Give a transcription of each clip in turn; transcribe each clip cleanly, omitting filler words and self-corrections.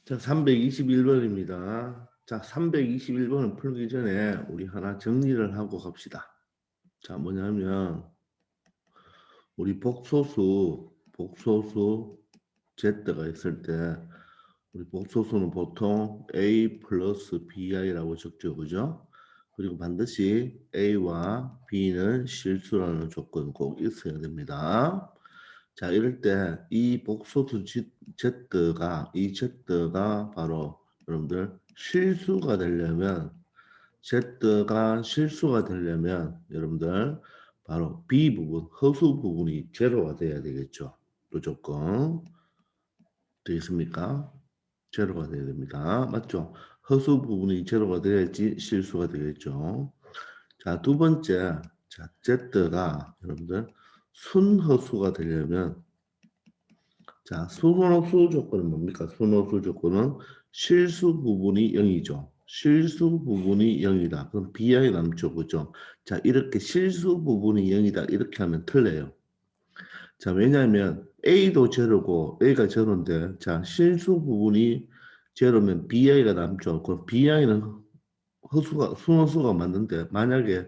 자, 321번입니다. 자, 321번을 풀기 전에 우리 하나 정리를 하고 갑시다. 자, 뭐냐면 우리 복소수 Z가 있을 때 우리 복소수는 보통 A 플러스 BI라고 적죠. 그죠? 그리고 반드시 A와 B는 실수라는 조건 꼭 있어야 됩니다. 자, 이럴 때 이 복소수 Z가 바로 여러분들 Z가 실수가 되려면 여러분들 바로 B 부분, 허수 부분이 제로가 돼야 되겠죠. 무조건 되겠습니까? 제로가 돼야 됩니다. 맞죠? 허수 부분이 제로가 돼야지 실수가 되겠죠. 자, 두 번째, 자, Z가 여러분들 순허수가 되려면 자, 순호수 조건은 뭡니까? 순호수 조건은 실수 부분이 0이죠. 실수 부분이 0이다. 그럼 BI 남죠. 그죠? 자, 이렇게 실수 부분이 0이다. 이렇게 하면 틀려요. 자, 왜냐하면 A도 제로고 A가 제로인데 자, 실수 부분이 제로면 BI가 남죠. 그럼 BI는 순호수가 맞는데 만약에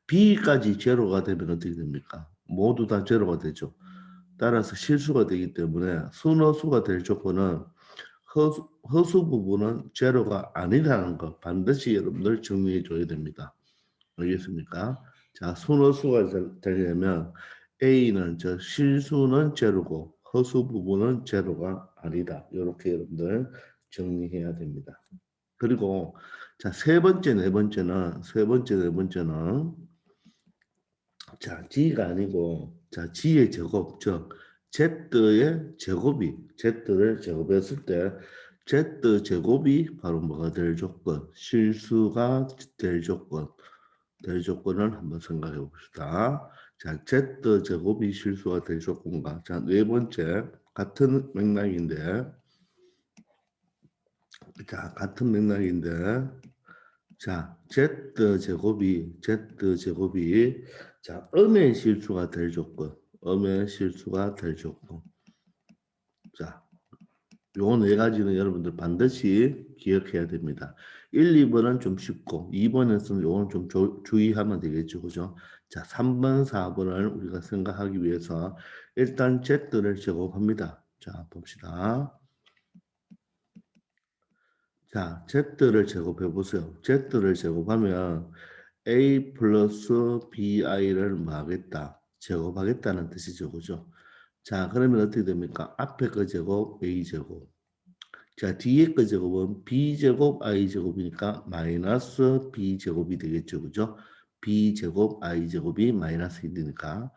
B까지 제로가 되면 어떻게 됩니까? 모두 다 제로가 되죠. 따라서 실수가 되기 때문에 순허수가 될 조건은 허수 부분은 제로가 아니라는 거 반드시 여러분들 정리해 줘야 됩니다. 알겠습니까? 자, 순허수가 되려면 A는 실수는 제로고 허수 부분은 제로가 아니다. 이렇게 여러분들 정리해야 됩니다. 그리고 자, 세 번째는 자, G가 아니고 자, G의 제곱 즉 Z를 제곱했을 때 Z 제곱이 바로 뭐가 될 조건, 실수가 될 조건을 한번 생각해 봅시다. 자, Z 제곱이 실수가 될 조건과 자, 네 번째 같은 맥락인데 자, Z 제곱이 자, 음의 실수가 될 조건. 자, 요 네 가지는 여러분들 반드시 기억해야 됩니다. 1, 2번은 좀 쉽고 2번에서는 요건 좀 주의하면 되겠죠. 그죠? 자, 3번, 4번을 우리가 생각하기 위해서 일단 Z를 제곱합니다. 자, 봅시다. 자, Z를 제곱해 보세요. Z를 제곱하면 A 플러스 BI를 뭐 하겠다? 제곱하겠다는 뜻이죠. 그죠? 자, 그러면 어떻게 됩니까? 앞에 거 제곱, A 제곱. 자, 뒤에 거 제곱은 B제곱, I제곱이니까 마이너스 B제곱이 되겠죠. 그죠? B제곱, I제곱이 마이너스 1이니까.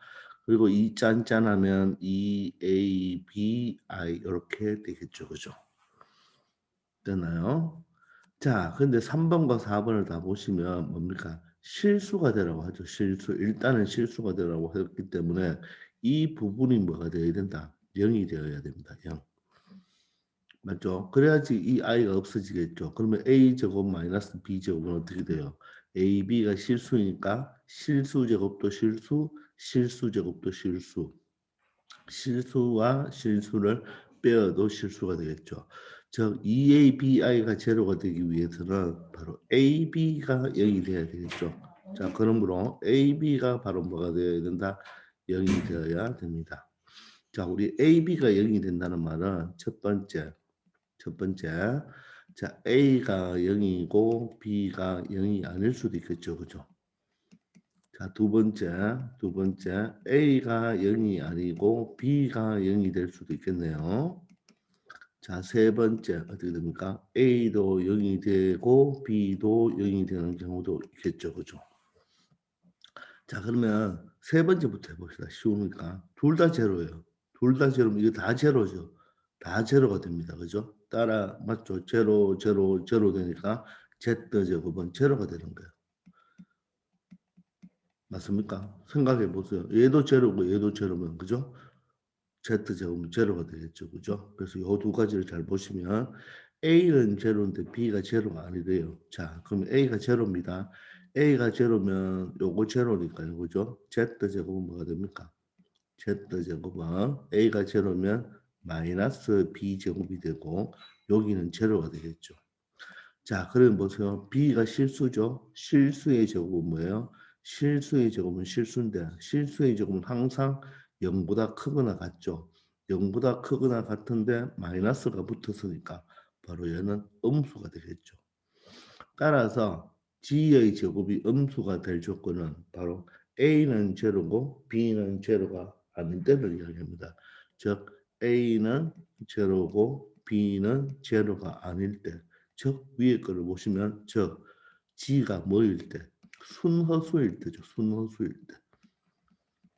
그리고 이 짠짠하면 2A, B, I 이렇게 되겠죠. 그죠? 되나요? 자, 근데 3번과 4번을 다 보시면 뭡니까? 실수가 되라고 하죠. 실수. 일단은 실수가 되라고 했기 때문에 이 부분이 뭐가 되어야 된다? 0이 되어야 됩니다. 0. 맞죠? 그래야지 이 i가 없어지겠죠. 그러면 a제곱 마이너스 b제곱은 어떻게 돼요? ab가 실수니까 실수제곱도 실수, 실수제곱도 실수. 실수와 실수를 빼어도 실수가 되겠죠. 즉 2abi가 제로가 되기 위해서는 바로 ab가 0이 돼야 되겠죠. 자, 그러므로 ab가 바로 뭐가 되어야 된다? 0이 되어야 됩니다. 자, 우리 ab가 0이 된다는 말은 첫 번째, 자, A가 0이고 B가 0이 아닐 수도 있겠죠. 그죠? 자, 두 번째, A가 0이 아니고 B가 0이 될 수도 있겠네요. 자, 세 번째, 어떻게 됩니까? A도 0이 되고 B도 0이 되는 경우도 있겠죠. 그죠? 자, 그러면 세 번째부터 해봅시다. 쉬우니까. 둘 다 제로예요. 둘 다 제로면 이거 다 제로죠. 다 제로가 됩니다. 그죠? 따라 맞죠? 제로 되니까 Z제곱은 제로가 되는 거예요. 맞습니까? 생각해 보세요. 얘도 제로고 얘도 제로면 그죠? Z제곱은 제로가 되겠죠. 그죠? 그래서 이 두 가지를 잘 보시면 A는 제로인데 B가 제로가 아니래요. 자, 그럼 A가 제로입니다. A가 제로면 요거 제로니까요. 그죠? Z제곱은 뭐가 됩니까? Z제곱은 A가 제로면 마이너스 b제곱이 되고 여기는 제로가 되겠죠. 자, 그럼 보세요. b가 실수죠. 실수의 제곱은 뭐예요? 실수의 제곱은 실수인데 실수의 제곱은 항상 0보다 크거나 같죠. 0보다 크거나 같은데 마이너스가 붙었으니까 바로 얘는 음수가 되겠죠. 따라서 g의 제곱이 음수가 될 조건은 바로 a는 제로고 b는 제로가 아닌 때를 이야기합니다. 즉 a는 제로고 b는 제로가 아닐 때, 즉 위에 거를 보시면 즉 g가 뭐일 때? 순허수일 때죠. 순허수일 때.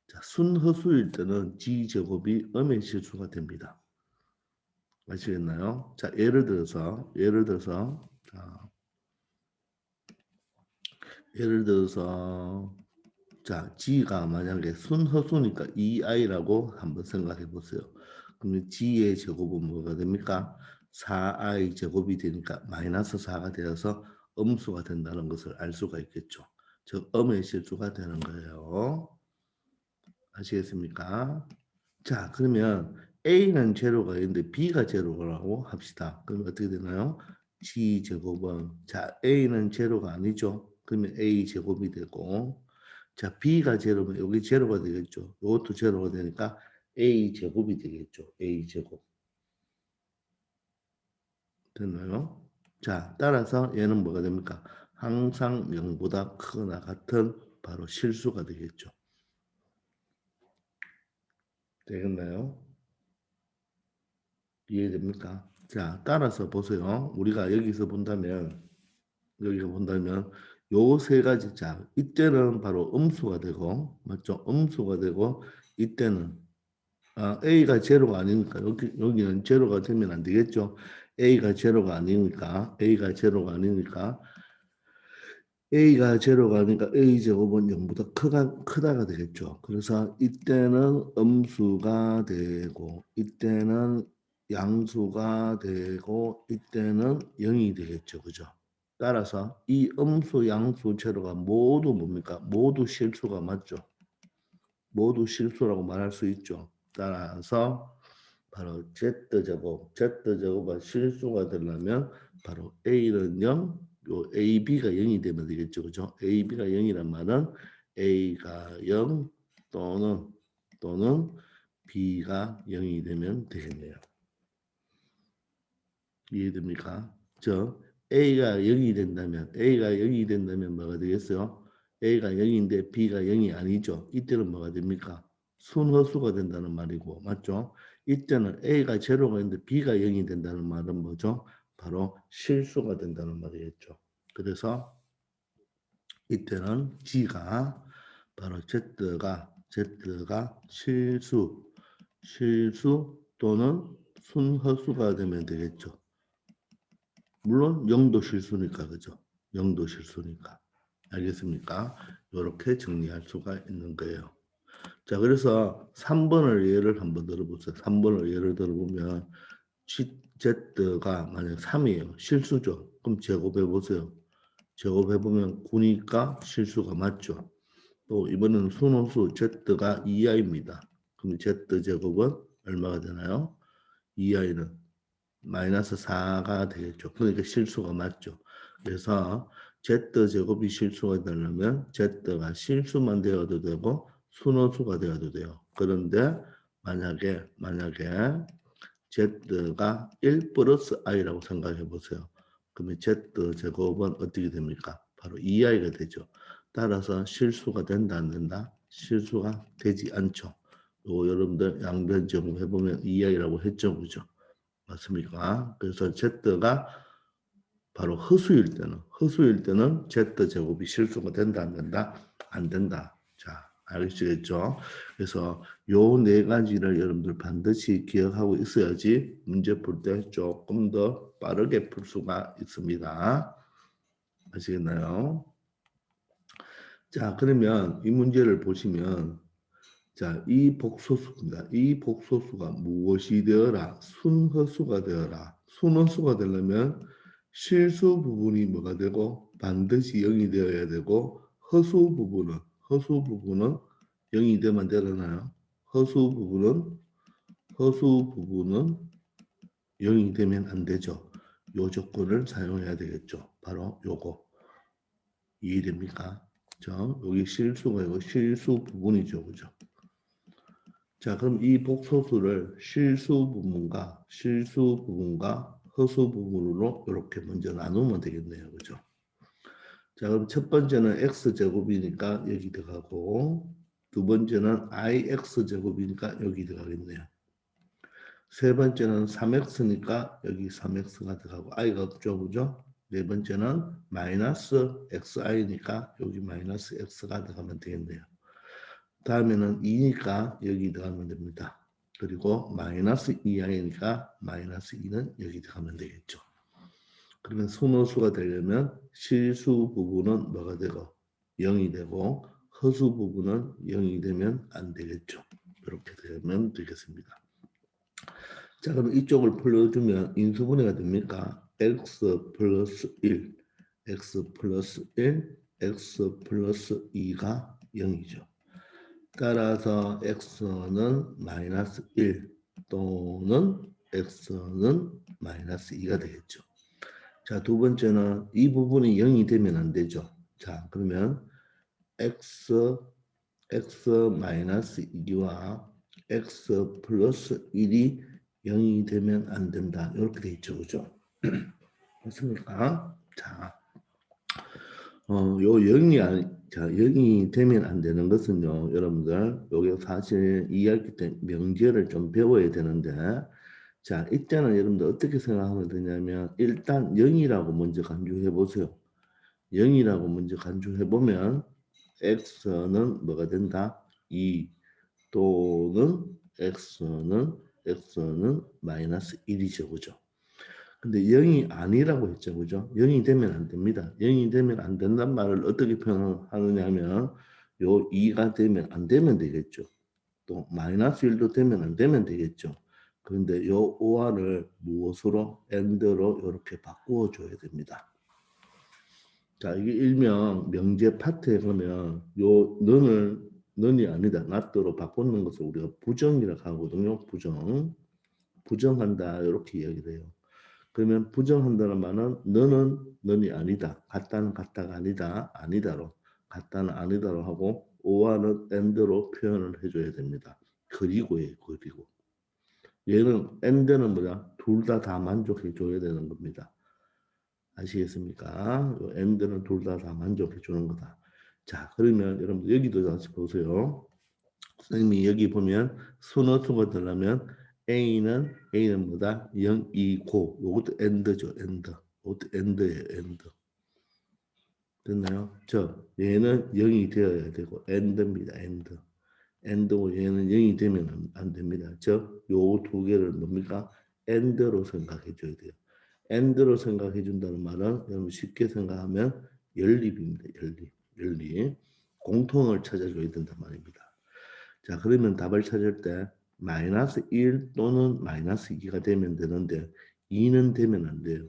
자, 순허수일 때는 g 제곱이 음의 실수가 됩니다. 아시겠나요? 자, 예를 들어서 자, G가 만약에 순허수니까 EI라고 한번 생각해 보세요. 그러면 G의 제곱은 뭐가 됩니까? 4I 제곱이 되니까 마이너스 4가 되어서 음수가 된다는 것을 알 수가 있겠죠. 즉 음의 실수가 되는 거예요. 아시겠습니까? 자, 그러면 A는 제로가 있는데 B가 제로라고 합시다. 그럼 어떻게 되나요? G 제곱은 자 A는 제로가 아니죠. 그러면 A 제곱이 되고 자 B가 제로면 여기 제로가 되겠죠. 이것도 제로가 되니까 A 제곱이 되겠죠. A 제곱 됐나요? 자 따라서 얘는 뭐가 됩니까? 항상 0보다 크거나 같은 바로 실수가 되겠죠. 되겠나요? 이해됩니까? 자, 따라서 보세요. 우리가 여기서 본다면 요 세 가지 자, 이때는 바로 음수가 되고 맞죠? 음수가 되고 이때는 A가 제로가 아니니까 여기는 제로가 되면 안 되겠죠? A가 제로가 아니니까 A 제곱은 0보다 크다가 되겠죠. 그래서 이때는 음수가 되고 이때는 양수가 되고 이때는 0이 되겠죠. 그죠? 따라서 이 음수, 양수, 제로가 모두 뭡니까? 모두 실수가 맞죠. 모두 실수라고 말할 수 있죠. 따라서 바로 Z제곱가 실수가 되려면 바로 A는 0, 요 AB가 0이 되면 되겠죠. 그죠? AB가 0이란 말은 A가 0 또는 B가 0이 되면 되겠네요. 이해됩니까? A가 0이 된다면 뭐가 되겠어요? A가 0인데 B가 0이 아니죠. 이때는 뭐가 됩니까? 순허수가 된다는 말이고, 맞죠? 이때는 A가 제로가 있는데 B가 0이 된다는 말은 뭐죠? 바로 실수가 된다는 말이겠죠. 그래서 이때는 G가 바로 Z가 실수 또는 순허수가 되면 되겠죠. 물론 0도 실수니까 그죠? 0도 실수니까. 알겠습니까? 이렇게 정리할 수가 있는 거예요. 자, 그래서 3번을 예를 한번 들어보세요. 3번을 예를 들어보면 Z가 만약 3이에요. 실수죠. 그럼 제곱해 보세요. 제곱해 보면 9니까 실수가 맞죠. 또 이번에는 순호수 Z가 2i입니다. 그럼 Z 제곱은 얼마가 되나요? 2i는 마이너스 4가 되겠죠. 그러니까 실수가 맞죠. 그래서 Z제곱이 실수가 되려면 Z가 실수만 되어도 되고 순호수가 되어도 돼요. 그런데 만약에 Z가 1 플러스 i라고 생각해 보세요. 그러면 Z제곱은 어떻게 됩니까? 바로 2i가 되죠. 따라서 실수가 된다 안 된다? 실수가 되지 않죠. 요 여러분들 양변 제곱해 보면 2i라고 했죠. 그죠? 맞습니까? 그래서 Z가 바로 허수일 때는 Z 제곱이 실수가 된다 안 된다? 안 된다. 자, 알겠죠? 그래서 요 네 가지를 여러분들 반드시 기억하고 있어야지 문제 풀 때 조금 더 빠르게 풀 수가 있습니다. 아시겠나요? 자, 그러면 이 문제를 보시면 자, 이 복소수입니다. 이 복소수가 무엇이 되어라? 순허수가 되어라. 순허수가 되려면 실수 부분이 뭐가 되고 반드시 0이 되어야 되고 허수 부분은 0이 되면 되나요? 허수 부분은 허수 부분은 0이 되면 안 되죠. 요 조건을 사용해야 되겠죠. 바로 요거. 이해됩니까? 여기 실수가 이거 실수 부분이죠. 그죠? 자, 그럼 이 복소수를 실수 부분과 허수 부분으로 이렇게 먼저 나누면 되겠네요. 그죠? 자, 그럼 첫 번째는 x제곱이니까 여기 들어가고 두 번째는 ix제곱이니까 여기 들어가겠네요. 세 번째는 3x니까 여기 3x가 들어가고 i가 없죠. 그죠? 네 번째는 마이너스 xi니까 여기 마이너스 x가 들어가면 되겠네요. 다음에는 2니까 여기 들어가면 됩니다. 그리고 마이너스 2i니까 마이너스 2는 여기 들어가면 되겠죠. 그러면 순호수가 되려면 실수 부분은 뭐가 되고 0이 되고 허수 부분은 0이 되면 안 되겠죠. 이렇게 되면 되겠습니다. 자, 그럼 이쪽을 풀어주면 인수분해가 됩니까? x 플러스 1, x 플러스 1, x 플러스 2가 0이죠. 따라서 x는 마이너스 1 또는 x는 마이너스 2가 되겠죠. 자, 두 번째는 이 부분이 0이 되면 안 되죠. 자, 그러면 x 마이너스 2와 x 플러스 1이 0이 되면 안 된다. 이렇게 돼 있죠. 그죠? 맞습니까? 자, 요 0이 자, 0이 되면 안 되는 것은요, 여러분들, 요게 사실 이해할 때 명제를 좀 배워야 되는데, 자, 이때는 여러분들 어떻게 생각하면 되냐면, 일단 0이라고 먼저 간주해 보세요. 0이라고 먼저 간주해 보면, x는 뭐가 된다? 2 또는 x는 마이너스 1이죠. 그죠? 근데 0이 아니라고 했죠. 그죠? 0이 되면 안 됩니다. 0이 되면 안 된다는 말을 어떻게 표현하느냐 하면 요 2가 되면 안 되면 되겠죠. 또 마이너스 1도 되면 안 되면 되겠죠. 그런데 요 OR을 무엇으로? AND로 이렇게 바꾸어 줘야 됩니다. 자, 이게 일명 명제 파트에 보면 요 n이 아니다. not로 바꾸는 것을 우리가 부정이라고 하거든요. 부정한다. 이렇게 이야기를 해요. 그러면 부정한다는 말은 너는 아니다. 같다는 같다가 아니다. 아니다로. 같다는 아니다로 하고 오와는 and로 표현을 해줘야 됩니다. 그리고예요. 그리고. 얘는 and는 뭐야? 둘 다 만족해 줘야 되는 겁니다. 아시겠습니까? and는 둘 다 만족해 주는 거다. 자, 그러면 여러분들 여기도 다시 보세요. 선생님이 여기 보면 순어수가 되려면 A는 뭐다? 0, 2, 고. 요것도 AND죠. AND. 이것도 AND예요. AND. 됐나요? 얘는 0이 되어야 되고 AND입니다. AND. AND고 얘는 0이 되면 안 됩니다. 요 두 개를 뭡니까? AND로 생각해 줘야 돼요. AND로 생각해 준다는 말은 여러분 쉽게 생각하면 연립입니다. 연립. 공통을 찾아줘야 된단 말입니다. 자, 그러면 답을 찾을 때 마이너스 1 또는 마이너스 2가 되면 되는데 2는 되면 안 돼요.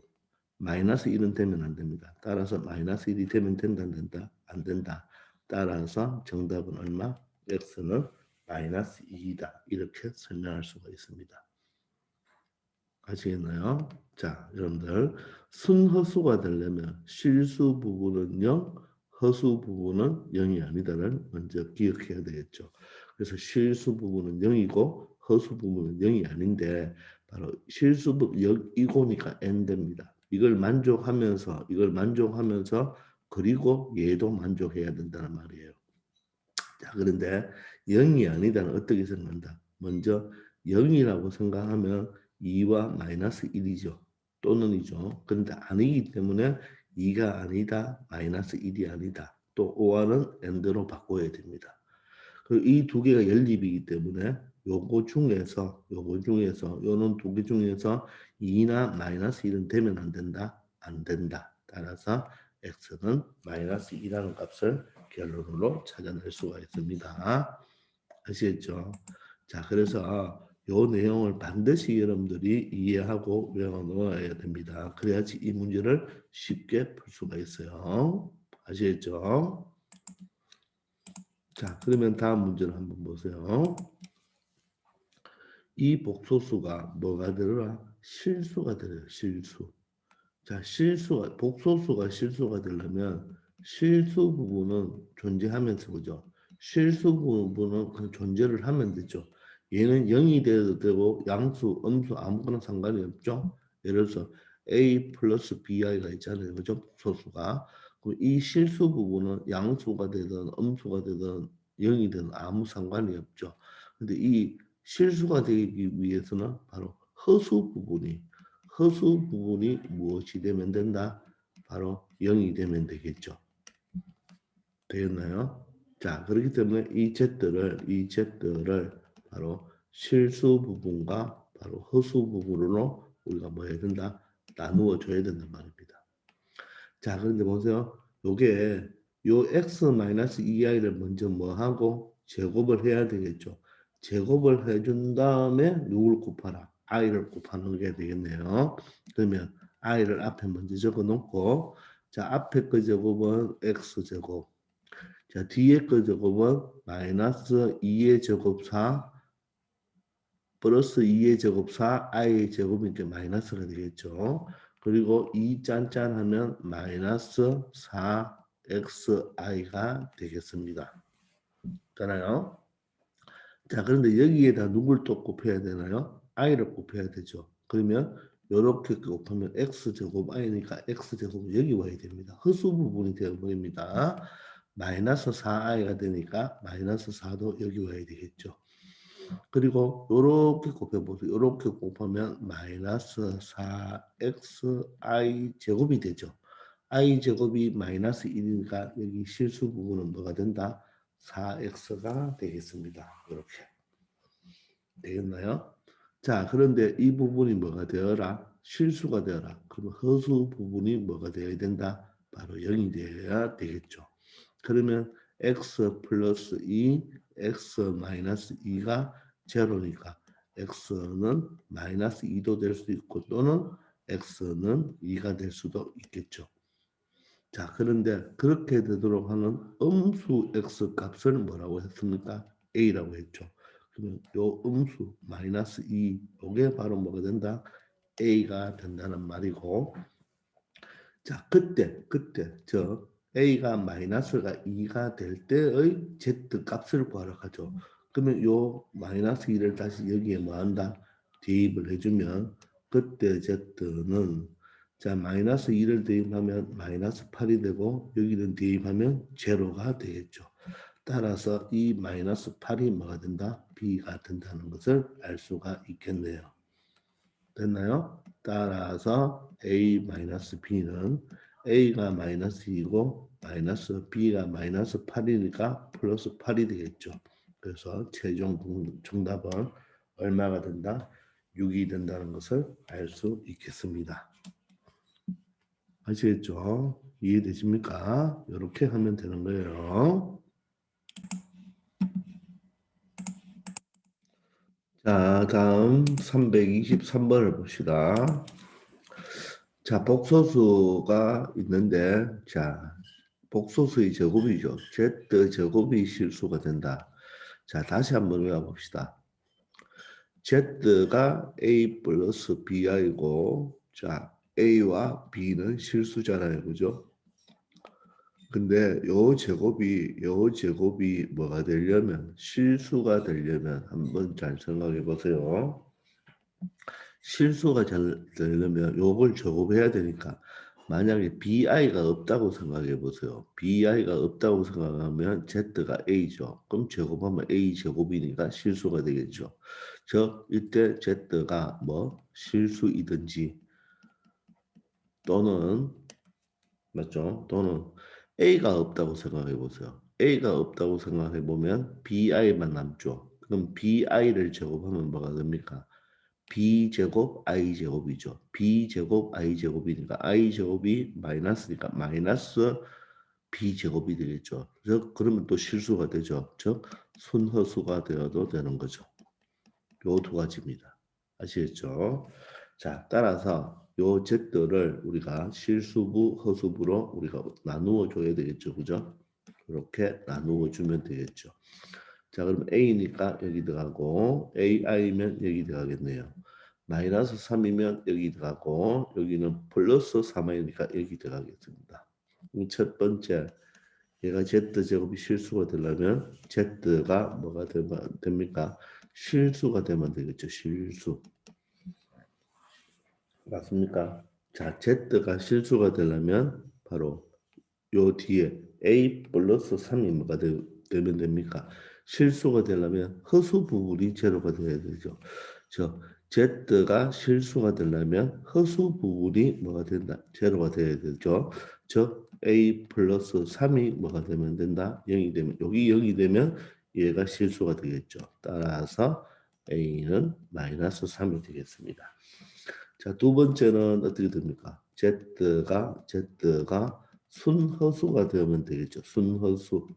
마이너스 1은 되면 안 됩니다. 따라서 마이너스 1이 되면 된다, 안 된다? 안 된다. 따라서 정답은 얼마? x는 마이너스 2이다. 이렇게 설명할 수가 있습니다. 아시겠나요? 자, 여러분들 순허수가 되려면 실수 부분은 0, 허수 부분은 0이 아니다를 먼저 기억해야 되겠죠. 그래서 실수 부분은 0이고 허수 부분은 0이 아닌데 바로 실수 부분 0이고니까 n됩니다. 이걸 만족하면서 그리고 얘도 만족해야 된다는 말이에요. 자, 그런데 0이 아니다는 어떻게 생각한다? 먼저 0이라고 생각하면 2와 마이너스 1이죠. 또는이죠. 그런데 아니기 때문에 2가 아니다, 마이너스 1이 아니다. 또 5와는 and로 바꿔야 됩니다. 그리고 이 두 개가 연립이기 때문에 요거 중에서 요는 두 개 중에서 2나 마이너스 1은 되면 안 된다. 안 된다. 따라서 x는 마이너스 2라는 값을 결론으로 찾아낼 수가 있습니다. 아시겠죠? 자, 그래서 요 내용을 반드시 여러분들이 이해하고 외워 놓아야 됩니다. 그래야지 이 문제를 쉽게 풀 수가 있어요. 아시겠죠? 자, 그러면 다음 문제를 한번 보세요. 이 복소수가 뭐가 되더라? 실수가 되어요. 실수. 자, 실수가 복소수가 실수가 되려면 실수 부분은 존재하면서 그죠? 실수 부분은 그 존재를 하면 되죠. 얘는 0이 돼도 되고 양수, 음수 아무거나 상관이 없죠. 예를 들어서 a 플러스 bi가 있잖아요. 그죠? 복소수가. 그럼 이 실수 부분은 양수가 되든 음수가 되든 0이 되든 아무 상관이 없죠. 근데 이 실수가 되기 위해서는 바로 허수 부분이 무엇이 되면 된다? 바로 0이 되면 되겠죠. 되겠나요? 자, 그렇기 때문에 이 Z를 바로 실수 부분과 바로 허수 부분으로 우리가 뭐 해야 된다? 나누어 줘야 된단 말입니다. 자, 그런데 보세요. 요게 요 x-2i를 먼저 뭐 하고 제곱을 해야 되겠죠. 제곱을 해준 다음에 누굴 곱하라? i를 곱하는 게 되겠네요. 그러면 i를 앞에 먼저 적어 놓고 자, 앞에 거 제곱은 x제곱. 자, 뒤에 거 제곱은 마이너스 2의 제곱 4 플러스 2의 제곱 4 i의 제곱이니까 마이너스가 되겠죠. 그리고 2 짠짠하면 마이너스 4xi가 되겠습니다. 되나요? 자, 그런데 여기에다 누굴 또 곱해야 되나요? i를 곱해야 되죠. 그러면 이렇게 곱하면 x제곱 i니까 x제곱은 여기 와야 됩니다. 허수 부분이 되어버립니다. 마이너스 4i가 되니까 마이너스 4도 여기 와야 되겠죠. 그리고 요렇게 곱해보세요. 요렇게 곱하면 마이너스 4xi 제곱이 되죠. i 제곱이 마이너스 1이니까 여기 실수 부분은 뭐가 된다? 4x가 되겠습니다. 이렇게 되겠나요? 자, 그런데 이 부분이 뭐가 되어라? 실수가 되어라. 그러면 허수 부분이 뭐가 되어야 된다? 바로 0이 되어야 되겠죠. 그러면 x 플러스 2, x 마이너스 2가 제로니까 x는 마이너스 2도 될 수 있고 또는 x는 2가 될 수도 있겠죠. 자, 그런데 그렇게 되도록 하는 음수 x 값을 뭐라고 했습니까? a라고 했죠. 그러면 요 음수 마이너스 2, 요게 바로 뭐가 된다? a가 된다는 말이고 자, 그때 저 a가 마이너스가 2가 될 때의 z 값을 구하라 하죠. 그러면 요 마이너스 2를 다시 여기에 뭐 한다? 대입을 해주면 그때 z는 자 마이너스 2를 대입하면 마이너스 8이 되고 여기는 대입하면 제로가 되겠죠. 따라서 이 마이너스 8이 뭐가 된다? b가 된다는 것을 알 수가 있겠네요. 됐나요? 따라서 a-b는 a가 마이너스 2고 마이너스 b가 마이너스 8이니까 플러스 8이 되겠죠. 그래서 최종 정답은 얼마가 된다? 6이 된다는 것을 알 수 있겠습니다. 아시겠죠? 이해되십니까? 이렇게 하면 되는 거예요. 자, 다음 323번을 봅시다. 자, 복소수가 있는데, 자, 복소수의 제곱이죠. Z 제곱이 실수가 된다. 자, 다시 한번 외워봅시다. Z가 A 플러스 BI고, 자, A와 B는 실수잖아요. 그죠? 근데 요 제곱이 뭐가 되려면, 실수가 되려면 한번 잘 생각해 보세요. 실수가 잘 되려면 요걸 제곱해야 되니까 만약에 BI가 없다고 생각해 보세요. BI가 없다고 생각하면 Z가 A죠. 그럼 제곱하면 A 제곱이니까 실수가 되겠죠. 즉 이때 Z가 뭐 실수이든지 또는 맞죠? 또는 A가 없다고 생각해 보세요. A가 없다고 생각해 보면 BI만 남죠. 그럼 BI를 제곱하면 뭐가 됩니까? b제곱 i제곱이죠. b제곱 i제곱이니까 i제곱이 마이너스니까 마이너스 b제곱이 되겠죠. 즉 그러면 또 실수가 되죠. 즉 순허수가 되어도 되는 거죠. 요 두 가지입니다. 아시겠죠? 자, 따라서 요 z를 우리가 실수부, 허수부로 우리가 나누어 줘야 되겠죠. 그죠? 이렇게 나누어 주면 되겠죠. 자, 그럼 A니까 여기 들어가고 AI면 여기 들어가겠네요. 마이너스 3이면 여기 들어가고 여기는 플러스 3이니까 여기 들어가겠습니다. 첫 번째 얘가 Z제곱이 실수가 되려면 Z가 뭐가 됩니까? 실수가 되면 되겠죠. 실수. 맞습니까? 자, Z가 실수가 되려면 바로 요 뒤에 A 플러스 3이 뭐가 되면 됩니까? 실수가 되려면 허수 부분이 제로가 되어야 되죠. 저 Z가 실수가 되려면 허수 부분이 뭐가 된다? 제로가 되어야 되죠. 저 A 플러스 3이 뭐가 되면 된다? 0이 되면 여기 0이 되면 얘가 실수가 되겠죠. 따라서 A는 마이너스 3이 되겠습니다. 자, 두 번째는 어떻게 됩니까? Z가 순허수가 되면 되겠죠. 순허수.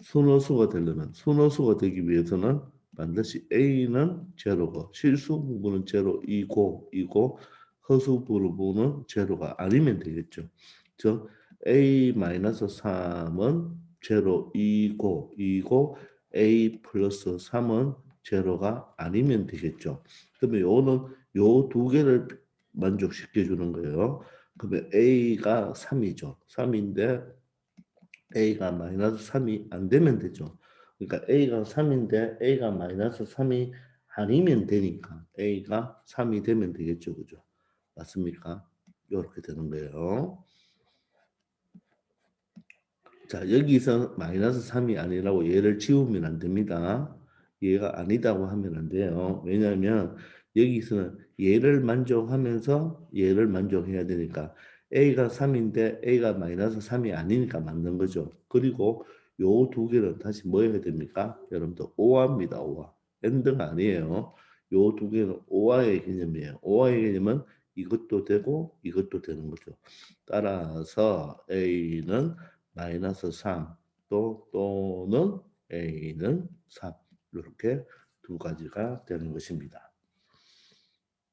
순허수가 되려면 순허수가 되기 위해서는 반드시 A는 제로고 실수 부분은 제로이고 허수 부분은 제로가 아니면 되겠죠. 즉 A-3은 제로이고 A 플러스 3은 제로가 아니면 되겠죠. 그러면 요는 요 두 개를 만족시켜 주는 거예요. 그러면 A가 3이죠. 3인데 A가 마이너스 3이 안 되면 되죠. 그러니까 A가 3인데 A가 마이너스 3이 아니면 되니까 A가 3이 되면 되겠죠. 그죠? 맞습니까? 이렇게 되는 거예요. 자, 여기서 마이너스 3이 아니라고 얘를 지우면 안 됩니다. 얘가 아니다고 하면 안 돼요. 왜냐하면 여기서는 얘를 만족하면서 얘를 만족해야 되니까 A가 3인데 A가 마이너스 3이 아니니까 맞는 거죠. 그리고 요 두 개는 다시 뭐 해야 됩니까? 여러분들 오화입니다. 오화. 엔드가 아니에요. 요 두 개는 오화의 개념이에요. 오화의 개념은 이것도 되고 이것도 되는 거죠. 따라서 A는 마이너스 3 또는 A는 3 이렇게 두 가지가 되는 것입니다.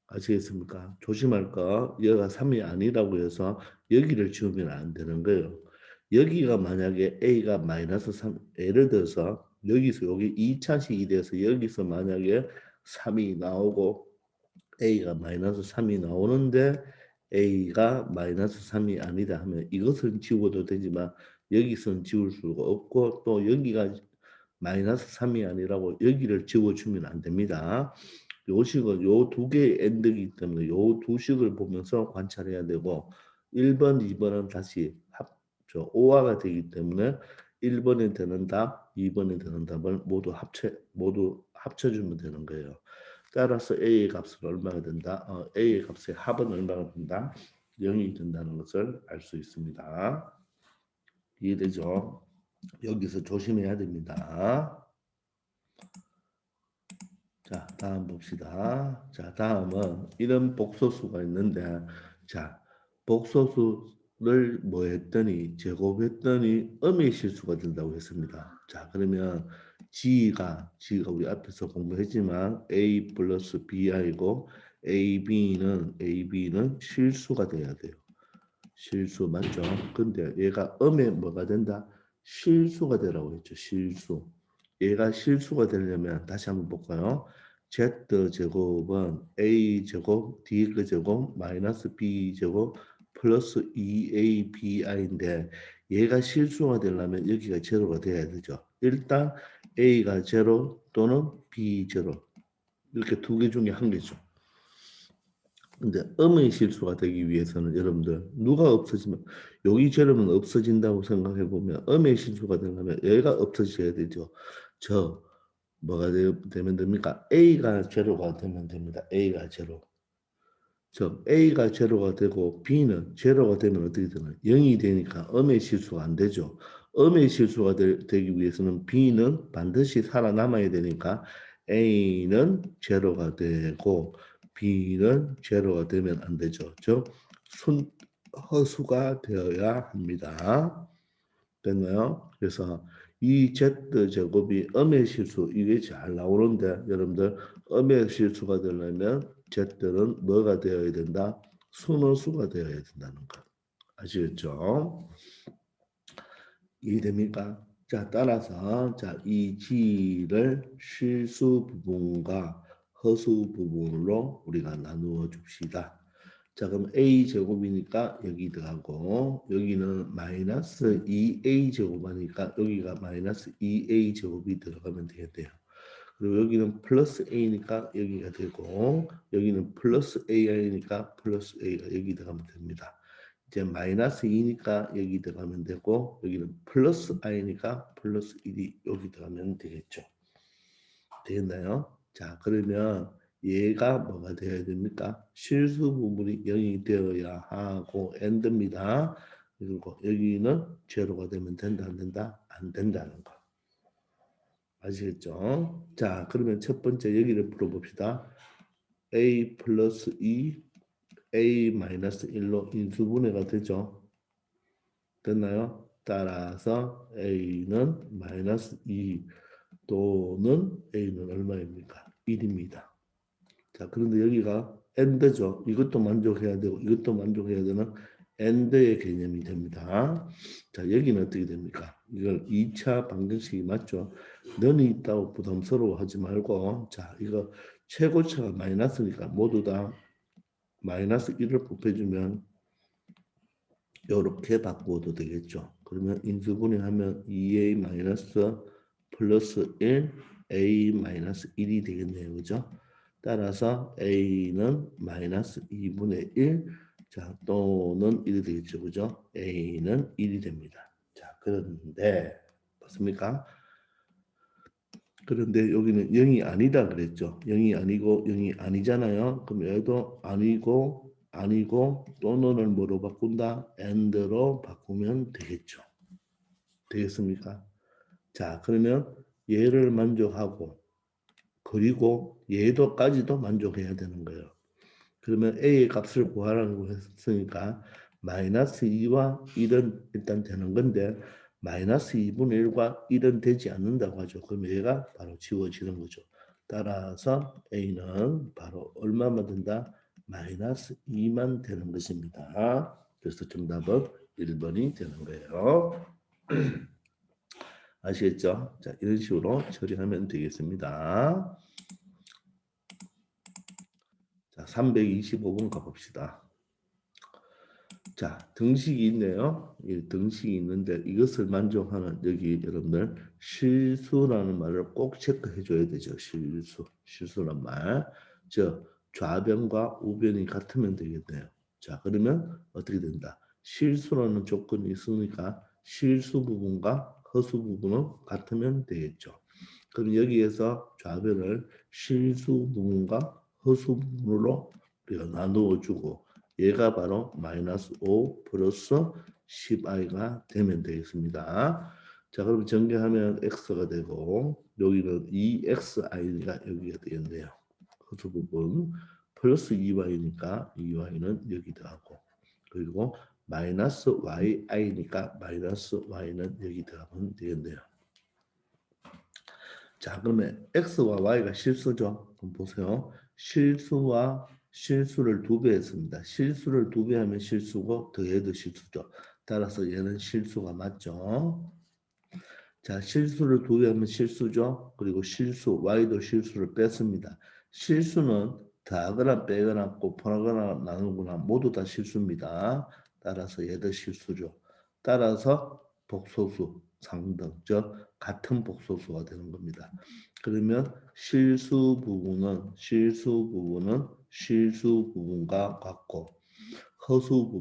아시겠습니까? 조심할 거 얘가 3이 아니라고 해서 여기를 지우면 안 되는 거예요. 여기가 만약에 A가 마이너스 3 예를 들어서 여기서 여기 2차식이 돼서 여기서 만약에 3이 나오고 A가 마이너스 3이 나오는데 A가 마이너스 3이 아니다 하면 이것은 지워도 되지만 여기서는 지울 수가 없고 또 여기가 마이너스 3이 아니라고 여기를 지워주면 안 됩니다. 요 식은 요 두 개의 엔드이기 때문에 요 두 식을 보면서 관찰해야 되고 1번, 2번은 다시 오화가 되기 때문에 1번에 되는 답, 2번에 되는 답을 모두 합쳐주면 되는 거예요. 따라서 A의 값은 얼마가 된다? A의 값의 합은 얼마가 된다? 0이 된다는 것을 알 수 있습니다. 이해되죠? 여기서 조심해야 됩니다. 자, 다음 봅시다. 자, 다음은 이런 복소수가 있는데, 자, 복소수를 뭐 했더니, 제곱했더니 음의 실수가 된다고 했습니다. 자, 그러면 G가 우리 앞에서 공부했지만 A 플러스 BI고 AB는 실수가 돼야 돼요. 실수 맞죠? 근데 얘가 음에 뭐가 된다? 실수가 되라고 했죠. 실수. 얘가 실수가 되려면 다시 한번 볼까요? Z제곱은 A제곱, D제곱, 마이너스 B제곱, 플러스 2ABI인데 얘가 실수가 되려면 여기가 제로가 돼야 되죠. 일단 A가 제로 또는 B 제로 이렇게 두 개 중에 한 개죠. 근데 음의 실수가 되기 위해서는 여러분들 누가 없어지면 여기 제로는 없어진다고 생각해 보면 음의 실수가 되려면 얘가 없어져야 되죠. 저 뭐가 되면 됩니까? A가 제로가 되면 됩니다. A가 제로. 저 A가 제로가 되고 B는 제로가 되면 어떻게 되나요? 0이 되니까 음의 실수가 안 되죠. 음의 실수가 되기 위해서는 B는 반드시 살아남아야 되니까 A는 제로가 되고 B는 제로가 되면 안 되죠. 즉 순허수가 되어야 합니다. 됐나요? 그래서 이 Z제곱이 음의 실수 이게 잘 나오는데 여러분들 음의 실수가 되려면 Z는 뭐가 되어야 된다? 순호수가 되어야 된다는 거. 아시겠죠? 이해됩니까? 자, 따라서 자, 이 g를 실수 부분과 허수 부분으로 우리가 나누어 줍시다. 자, 그럼 a 제곱이니까 여기 들어가고 여기는 마이너스 2a 제곱하니까 여기가 마이너스 2a 제곱이 들어가면 되겠네요. 그리고 여기는 플러스 a니까 여기가 되고 여기는 플러스 ai니까 플러스 a가 여기 들어가면 됩니다. 이제 마이너스 2니까 여기 들어가면 되고 여기는 플러스 i니까 플러스 1이 여기 들어가면 되겠죠. 되겠나요? 자, 그러면 얘가 뭐가 되어야 됩니까? 실수 부분이 0이 되어야 하고 end입니다. 그리고 여기는 제로가 되면 된다 안 된다? 안 된다는 거. 아시겠죠? 자, 그러면 첫 번째 여기를 풀어봅시다. a 플러스 2, a 마이너스 1로 인수분해가 되죠. 됐나요? 따라서 a는 마이너스 2 또는 a는 얼마입니까? 1입니다. 자, 그런데 여기가 and죠. 이것도 만족해야 되고 이것도 만족해야 되는 and의 개념이 됩니다. 자, 여기는 어떻게 됩니까? 이걸 2차 방정식이 맞죠? 너는 있다고 부담스러워하지 말고 자, 이거 최고차가 마이너스니까 모두 다 마이너스 1을 곱해주면 이렇게 바꾸어도 되겠죠. 그러면 인수분해하면 2a 마이너스 플러스 1 a 마이너스 1이 되겠네요. 그죠? 따라서 a는 마이너스 2분의 1 자, 또는 1이 되겠죠. 그죠? a는 1이 됩니다. 자, 그런데 맞습니까? 그런데 여기는 0이 아니다 그랬죠. 0이 아니고 0이 아니잖아요. 그럼 얘도 아니고 또는을 뭐로 바꾼다? and로 바꾸면 되겠죠. 되겠습니까? 자, 그러면 얘를 만족하고 그리고 얘도까지도 만족해야 되는 거예요. 그러면 a의 값을 구하라고 했으니까 마이너스 2와 1은 일단 되는 건데 마이너스 2분의 1과 1은 되지 않는다고 하죠. 그럼 얘가 바로 지워지는 거죠. 따라서 a는 바로 얼마만 된다? 마이너스 2만 되는 것입니다. 그래서 정답은 1번이 되는 거예요. 아시겠죠? 자, 이런 식으로 처리하면 되겠습니다. 자, 325번 가봅시다. 자, 등식이 있네요. 이 등식이 있는데 이것을 만족하는 여기 여러분들 실수라는 말을 꼭 체크해 줘야 되죠. 실수란 말. 저 좌변과 우변이 같으면 되겠네요. 자, 그러면 어떻게 된다? 실수라는 조건이 있으니까 실수 부분과 허수 부분은 같으면 되겠죠. 그럼 여기에서 좌변을 실수 부분과 허수 부분으로 우리가 나누어 주고 얘가 바로 마이너스 5 플러스 10i가 되면 되겠습니다. 자, 그럼 전개하면 x가 되고 여기는 2xi가 여기가 되겠네요. 허수 부분 플러스 2y니까 2y는 여기도 하고 그리고 마이너스 yi니까 마이너스 y는 여기 들어가면 되겠네요. 자, 그러면 x와 y가 실수죠. 그럼 보세요. 실수와 실수를 2배 했습니다. 실수를 2배 하면 실수고 더해도 실수죠. 따라서 얘는 실수가 맞죠. 자, 실수를 2배 하면 실수죠. 그리고 실수, y도 실수를 뺐습니다. 실수는 더하거나 빼거나 곱하거나 나누거나 모두 다 실수입니다. 따라서 얘도 실수죠. 따라서 복소수, 상등, 즉 같은 복소수가 되는 겁니다. 그러면 실수 부분은 실수 부분과 같고 허수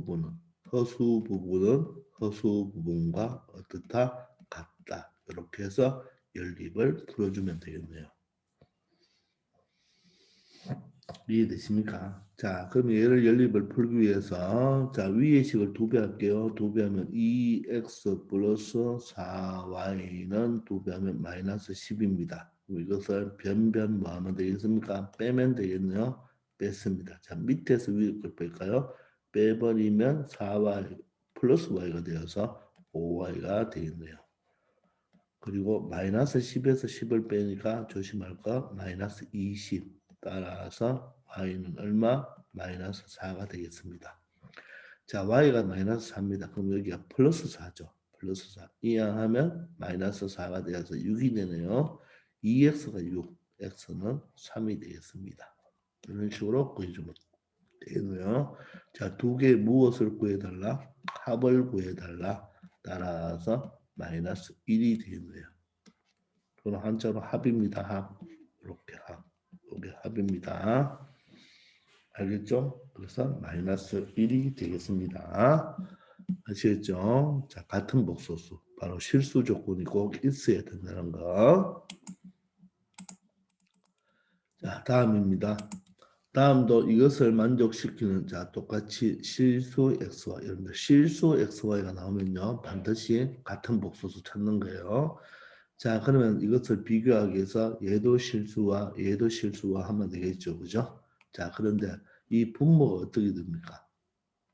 부분과 어떻다 같다. 이렇게 해서 연립을 풀어주면 되겠네요. 이해되십니까? 자, 그럼 얘를 연립을 풀기 위해서 자 위의 식을 2배 할게요. 2배 하면 2x 플러스 4y는 2배 하면 마이너스 10입니다. 이것을 변변 뭐 하면 되겠습니까? 빼면 되겠네요. 뺐습니다. 자, 밑에서 위에 걸 뺄까요? 빼버리면 4y 플러스 y가 되어서 5y가 되겠네요. 그리고 마이너스 10에서 10을 빼니까 조심할 거 마이너스 20 따라서 y는 얼마? 마이너스 4가 되겠습니다. 자, y가 마이너스 4입니다. 그럼 여기가 플러스 4죠. 플러스 4 이항하면 마이너스 4가 되어서 6이 되네요. 2x가 6, x는 3이 되겠습니다. 이런 식으로 구해주면 되고요. 자, 두 개 무엇을 구해달라? 합을 구해달라. 따라서 마이너스 1이 되겠네요. 그럼 한자로 합입니다. 합. 이렇게 합. 이게 합입니다. 알겠죠? 그래서 마이너스 1이 되겠습니다. 아시겠죠? 자, 같은 복소수. 바로 실수 조건이 꼭 있어야 된다는 거. 자, 다음입니다. 다음도 이것을 만족시키는 자 똑같이 실수 xy 여러분들 실수 xy가 나오면요 반드시 같은 복소수 찾는 거예요. 자 그러면 이것을 비교하기 위해서 얘도 실수와 하면 되겠죠, 그죠? 자 그런데 이 분모가 어떻게 됩니까?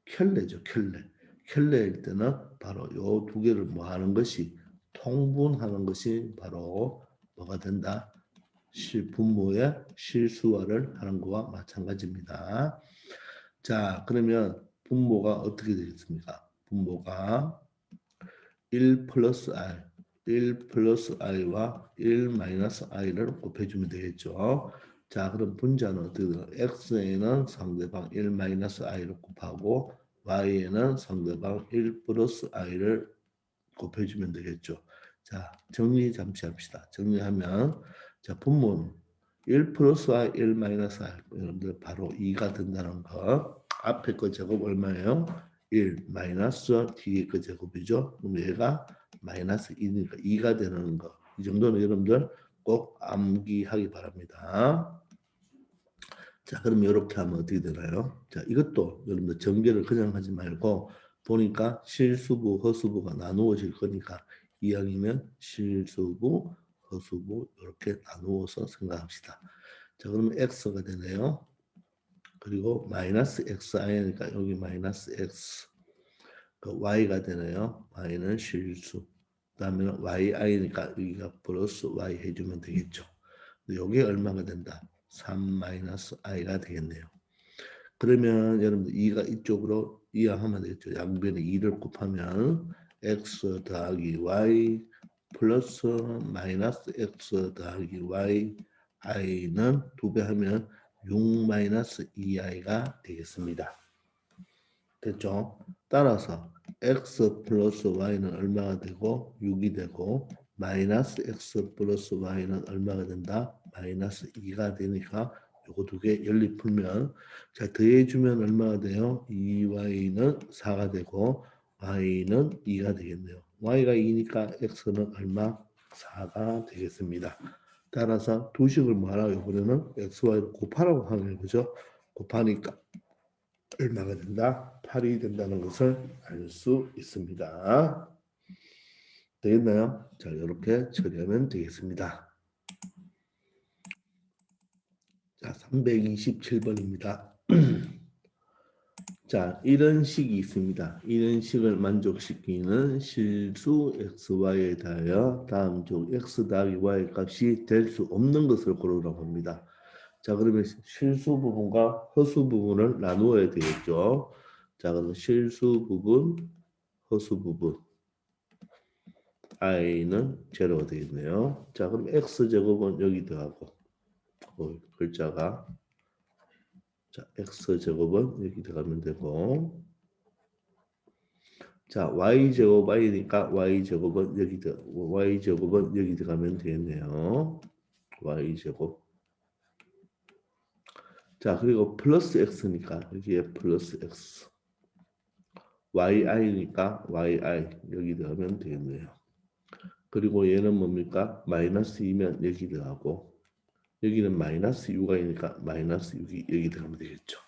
켤레죠, 켤레. 켤레일 때는 바로 요 두 개를 뭐 하는 것이 통분하는 것이 바로 뭐가 된다? 분모의 실수화를 하는 것과 마찬가지입니다. 자, 그러면 분모가 어떻게 되겠습니까? 분모가 1 플러스 r, 1 플러스 i와 1 마이너스 i를 곱해주면 되겠죠. 자, 그럼 분자는 어떻게 되나? x에는 상대방 1 마이너스 i를 곱하고 y에는 상대방 1 플러스 i를 곱해주면 되겠죠. 자, 정리 잠시 합시다. 정리하면 자, 분모는 1 플러스 i, 1 마이너스 i 여러분들 바로 2가 된다는 거. 앞에 거 제곱 얼마예요? 1 마이너스 뒤에 거 제곱이죠. 그럼 얘가 마이너스 2니까 2가 되는 거. 이 정도는 여러분들 꼭 암기하기 바랍니다. 자, 그럼 이렇게 하면 어떻게 되나요? 자, 이것도 여러분들 전개를 그냥 하지 말고 보니까 실수부, 허수부가 나누어질 거니까 이왕이면 실수부, 허수부 이렇게 나누어서 생각합시다. 자, 그러면 x가 되네요. 그리고 마이너스 xi니까 여기 마이너스 x. 그 y가 되네요. y는 실수. 그다음에 yi니까 여기가 플러스 y 해주면 되겠죠. 이게 얼마가 된다? 3 마이너스 i가 되겠네요. 그러면 여러분들 2가 이쪽으로 이항하면 되겠죠. 양변에 2를 곱하면 x 더하기 y 플러스 마이너스 x 더하기 y i는 2배 하면 6 마이너스 2i가 되겠습니다. 됐죠? 따라서 x 플러스 y는 얼마가 되고 6이 되고 마이너스 x 플러스 y는 얼마가 된다? 마이너스 2가 되니까 요거 두 개 연립 풀면 자 더해주면 얼마가 돼요? 2y는 4가 되고 y는 2가 되겠네요. y가 2니까 x는 얼마? 4가 되겠습니다. 따라서 두 식을 뭐 하라고 이번에는 xy를 곱하라고 하는 거죠. 곱하니까 얼마가 된다? 8이 된다는 것을 알 수 있습니다. 되겠나요? 자, 이렇게 처리하면 되겠습니다. 자, 327번입니다. 자, 이런 식이 있습니다. 이런 식을 만족시키는 실수 xy에 대하여 다음 중 x 더하기 y 값이 될 수 없는 것을 고르라고 합니다. 자, 그러면 실수 부분과 허수 부분을 나누어야 되겠죠. 자, 그럼 실수 부분, 허수 부분. i는 제로가 되겠네요. 자, 그럼 x제곱은 여기 더하고 글자가 자, x제곱은 여기 들어가면 되고 자, y제곱 y니까 y제곱은 여기 들어가면 되겠네요. y제곱 자, 그리고 플러스 x니까 여기에 플러스 x yi니까 yi 여기 들어가면 되겠네요. 그리고 얘는 뭡니까? 마이너스 2면 여기 들어가고 여기는 마이너스 6이니까 마이너스 6이 여기 들어가면 되겠죠.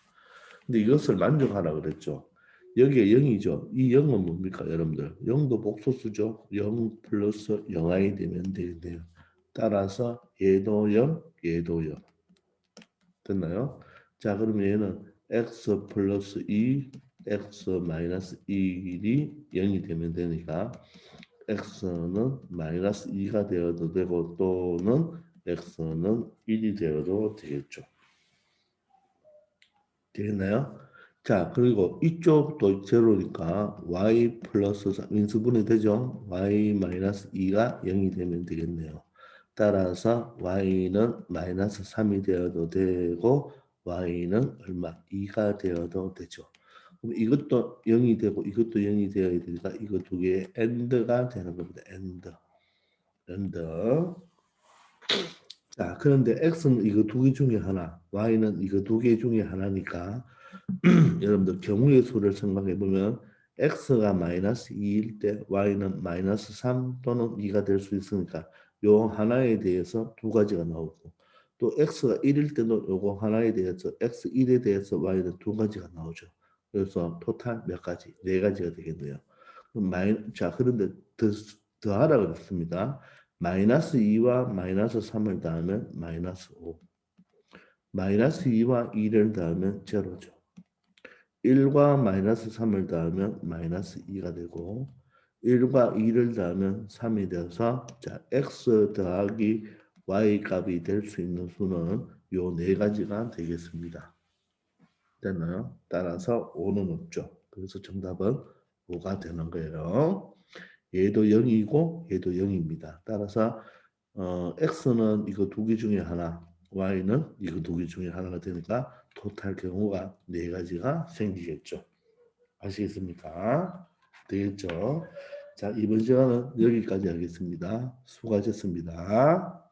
근데 이것을 만족하라 그랬죠. 여기에 0이죠. 이 0은 뭡니까 여러분들? 0도 복소수죠. 0 플러스 0i 되면 되겠네요. 따라서 얘도 0, 얘도 0. 됐나요? 자 그러면 얘는 x 플러스 2, x 마이너스 1이 0이 되면 되니까 x는 마이너스 2가 되어도 되고 또는 x는 1이 되어도 되겠죠. 되겠나요? 자, 그리고 이쪽도 제로니까 y 플러스 3 인수분해 되죠? y 마이너스 2가 0이 되면 되겠네요. 따라서 y는 마이너스 3이 되어도 되고 y는 얼마? 2가 되어도 되죠. 그럼 이것도 0이 되고 이것도 0이 되어야 되니까 이거 두 개의 AND가 되는 겁니다. AND. 자, 그런데 x는 이거 두 개 중에 하나, y는 이거 두 개 중에 하나니까 여러분들 경우의 수를 생각해 보면 x가 마이너스 2일 때 y는 마이너스 3 또는 2가 될 수 있으니까 요 하나에 대해서 두 가지가 나오고 또 x가 1일 때도 요거 하나에 대해서 x1에 대해서 y는 두 가지가 나오죠. 그래서 토탈 몇 가지? 네 가지가 되겠네요. 자, 그런데 더하라 그랬습니다. 마이너스 2와 마이너스 3을 더하면 마이너스 5. 마이너스 2와 2를 더하면 제로죠. 1과 마이너스 3을 더하면 마이너스 2가 되고 1과 2를 더하면 3이 되어서 자, x 더하기 y 값이 될 수 있는 수는 요 네 가지가 되겠습니다. 됐나요? 따라서 5는 없죠. 그래서 정답은 5가 되는 거예요. 얘도 0이고 얘도 0입니다. 따라서 x는 이거 두 개 중에 하나, y는 이거 두 개 중에 하나가 되니까 토탈 경우가 네 가지가 생기겠죠. 아시겠습니까? 되겠죠? 자, 이번 시간은 여기까지 하겠습니다. 수고하셨습니다.